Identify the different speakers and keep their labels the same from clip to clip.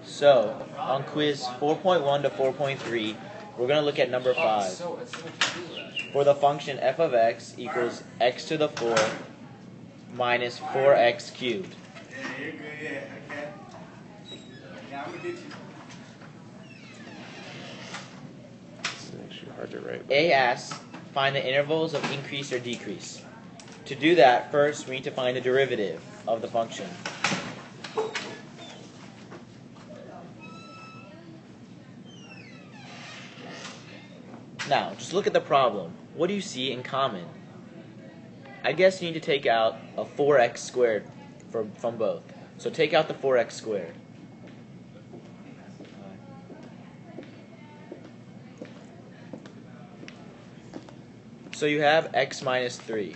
Speaker 1: So, on quiz 4.1 to 4.3, we're going to look at number 5. For the function f of x equals x to the 4th minus 4x cubed.
Speaker 2: This is actually hard to write.
Speaker 1: A asks, find the intervals of increase or decrease. To do that, first we need to find the derivative of the function. Now, just look at the problem. What do you see in common? I guess you need to take out a 4x squared from both. So take out the 4x squared. So you have x minus 3.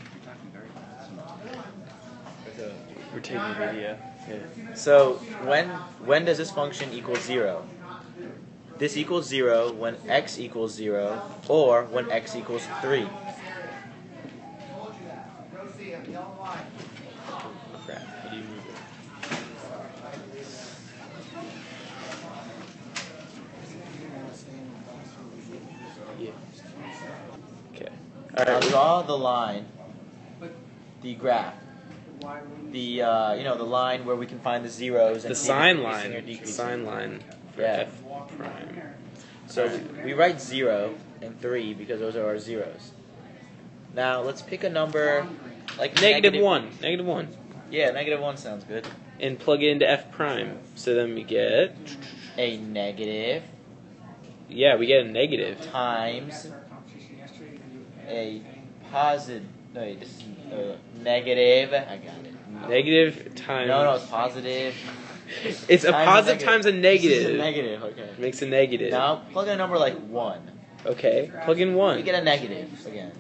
Speaker 2: We're taking a video.
Speaker 1: Yeah. So when does this function equal 0? This equals 0 when x equals 0 or when x equals 3.
Speaker 2: Crap. How do you move it? Yeah. Okay.
Speaker 1: Now draw the line, the graph, the the line where we can find the zeros and
Speaker 2: The
Speaker 1: see
Speaker 2: sign
Speaker 1: if it's
Speaker 2: line.
Speaker 1: increasing or
Speaker 2: The
Speaker 1: decreasing.
Speaker 2: sign line for
Speaker 1: Yeah.
Speaker 2: f prime.
Speaker 1: So we write 0 and 3 because those are our zeros. Now let's pick a number like
Speaker 2: Negative 1. Negative 1.
Speaker 1: Yeah, -1 sounds good.
Speaker 2: And plug it into f prime. So then we get...
Speaker 1: A negative
Speaker 2: Yeah, we get a negative.
Speaker 1: times a positive. No, wait, this is negative. I got it.
Speaker 2: Negative times...
Speaker 1: No, it's positive.
Speaker 2: It's a
Speaker 1: Times
Speaker 2: positive
Speaker 1: negative.
Speaker 2: times a
Speaker 1: This
Speaker 2: negative.
Speaker 1: is a negative, okay.
Speaker 2: Makes a negative.
Speaker 1: Now plug in a number like 1.
Speaker 2: Okay, plug in
Speaker 1: We
Speaker 2: 1.
Speaker 1: get a negative again.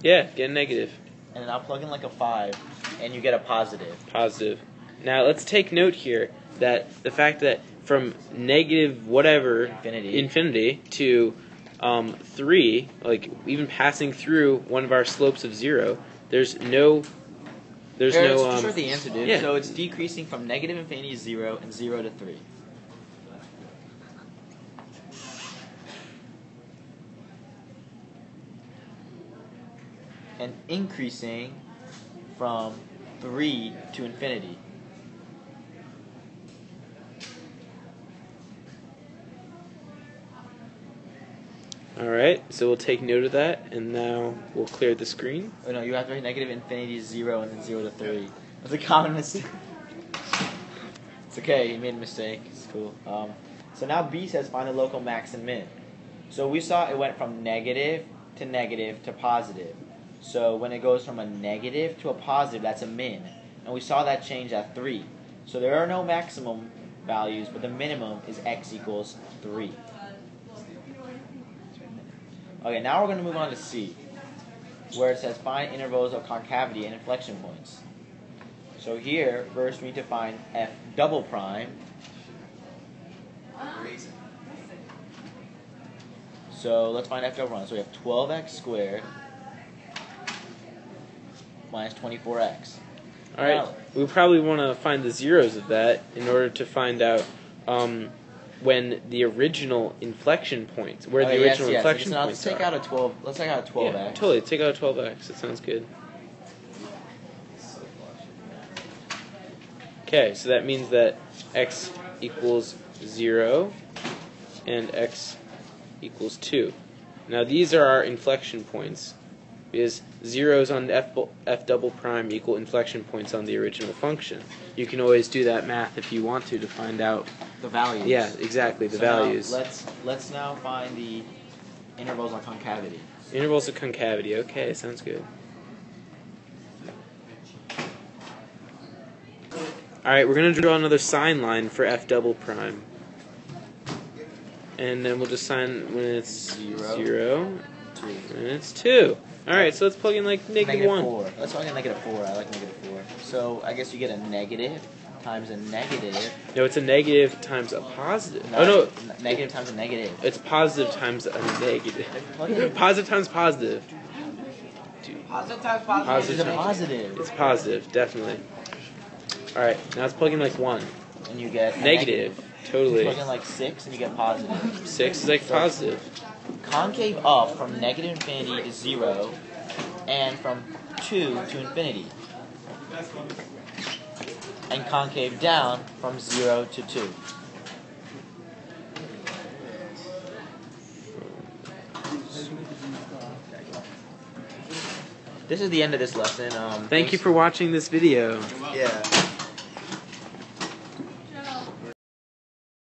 Speaker 2: Yeah, get a negative.
Speaker 1: And then I'll plug in like a 5, and you get a positive.
Speaker 2: Positive. Now let's take note here that the fact that from negative whatever infinity to 3, like even passing through one of our slopes of 0, there's no
Speaker 1: Just write the answer, dude.
Speaker 2: yeah.
Speaker 1: So it's decreasing from negative infinity to 0 and 0 to 3. And increasing from 3 to infinity.
Speaker 2: Alright, so we'll take note of that, and now we'll clear the screen.
Speaker 1: Oh no, you have to write negative infinity to 0 and then 0 to 3. That's a common mistake. It's okay, he made a mistake. It's cool. So now B says find the local max and min. So we saw it went from negative to positive. So when it goes from a negative to a positive, that's a min. And we saw that change at 3. So there are no maximum values, but the minimum is x equals 3. Okay, now we're going to move on to C, where it says find intervals of concavity and inflection points. So here, first we need to find f double prime. So let's find f double prime. So we have 12x squared minus 24x.
Speaker 2: Alright, we probably want to find the zeros of that in order to find out when the original inflection points, where the original inflection points
Speaker 1: let's take out a 12. Let's take out a 12x.
Speaker 2: Yeah, totally. Take out a 12x. That sounds good. Okay, so that means that x equals 0 and x equals 2. Now these are our inflection points, because zeros on f double prime equal inflection points on the original function. You can always do that math if you want to find out
Speaker 1: the values.
Speaker 2: Yeah, exactly, the values.
Speaker 1: Now let's now find the intervals of concavity.
Speaker 2: Intervals of concavity. Okay, sounds good. Alright, we're going to draw another sign line for f double prime. And then we'll just sign when it's 0 and it's 2. Alright, so let's plug in like negative 1.
Speaker 1: 4. Let's plug in negative 4. I like negative 4. So I guess you get a negative times a negative.
Speaker 2: No, it's a negative times a positive.
Speaker 1: No,
Speaker 2: Oh no,
Speaker 1: negative times a negative.
Speaker 2: it's positive times a negative. Positive times positive.
Speaker 3: Positive times positive.
Speaker 1: It's a positive.
Speaker 2: It's positive, definitely. Alright, now let's plug in like 1.
Speaker 1: And you get
Speaker 2: Negative Totally.
Speaker 1: Plug in like 6 and you get positive.
Speaker 2: 6 is like positive.
Speaker 1: Concave up from negative infinity to 0, and from 2 to infinity. And concave down from 0 to 2. This is the end of this lesson.
Speaker 2: Thank you for watching this video.
Speaker 1: Yeah.